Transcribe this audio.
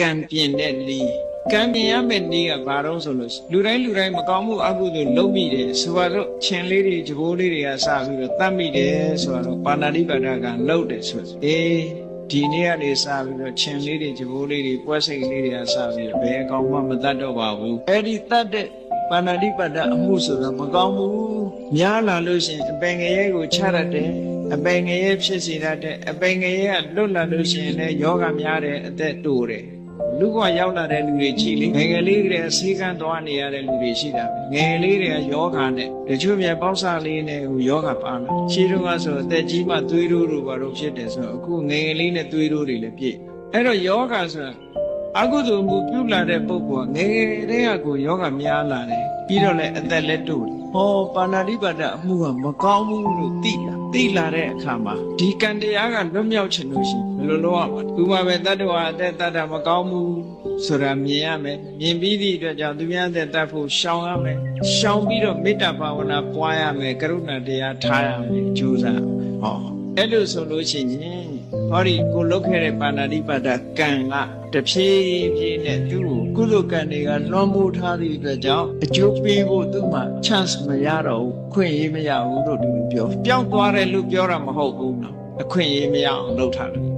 ကံပြင်းတဲ့နီးကံပြင်းရမယ့်နီးကဘာတော့ဆိုလို့လူတိုင်းမကောင်းမှုအကုသိုလ်လုပ်မိတယ်ဆိုတော့ချင်းလေးတွေကြိုးလေးတွေကစပြီးတော့တတ်မိတယ်ဆိုတော့ပါဏာတိပါဒကလှုပ်တယ်ဆိုဒီနေ့ကနေစပြီးတော့ချင်းလေးတွေကြိုးလေးတွေပွဲစိတ်လေးတွေကစပြီးတော့ဘယ်အကောင်မှမတတ်တော့ပါဘူးအဲ့ဒီတတ်တဲ့ပါဏာတိပါဒအမှုဆိုတော့မကောင်းဘူးများလာလို့ရှိရင်အပင်ငရဲကိုချရတဲ့အပင်ငရဲဖြစ်စေတတ်တဲ့အပင်ငရဲကလွတ်လာလို့ရှိရင်လည်းယောဂများတဲ့အသက်တိုးတယ်လူကရောက်လာတဲ့လူတွေကြည့်လေငယ်ငယ်လေးတွေကဆေးကန်းသွားနေရတဲ့လူတွေရှိတာပဲငယ်လေးတွေကယောဂနဲ့တချို့ပြန်ပေါက်စားလေးနဲ့ဟိုယောဂပါလာရှင်းတော့ဆိုအသက်ကြီးမှသွေးတိုးတို့ဘာလို့ဖြစ်တယ်ဆိုတော့အခုငယ်ငယ်လေးနဲ့သွေးတိုးတွေလည်းပြည့်အဲ့တော့ယောဂဆိုတာအကုသိုလ်မှုပြုလာတဲ့ပုဂ္ဂိုလ်ကငယ်ငယ်လေးကကိုယောဂများလာတယ်ပြီးတော့လည်းအသက်လည်းတိုးတယ်ဟောပါဏာတိပါဒအမှုကမကောင်းဘူးလို့သိလာတဲ့အခါမှာဒီကံတရားကလွတ်မြောက်ချင်လို့ရှိရင်ဘယ်လိုလုပ်ရမလဲသူမှပဲတတ္တဝါအသက်တတ္တမကောင်းဘူးဆိုတာမြင်ရမယ်မြင်ပြီးသည့်အတွက်ကြောင့်သူများတဲ့တတ်ဖို့ရှောင်ရမယ်ရှောင်ပြီးတော့မေတ္တာဘာဝနာပွားရမယ်ကရုဏာတရားထားရမယ်ကြိုးစားဟောအဲ့လိုဆိုလို့ရှိရင်ဟောဒီကိုလုတ်ခဲ့တဲ့ပါဏာတိပါဒကံကတဖြည်းဖြည်းနဲ့သူ့ကိုကုသိုလ်ကံတွေကလွှမ်းမိုးထားသည့်အတွက်ကြောင့်အကျိုးပေးဖို့သူ့မှာ chance မရတော့ဘူးခွင့်ရေးမရဘူးလို့သူပြောပျောက်သွားတယ်လို့ပြောတာမဟုတ်ဘူးနော်အခွင့်ရေးမရအောင်လုပ်ထားတယ်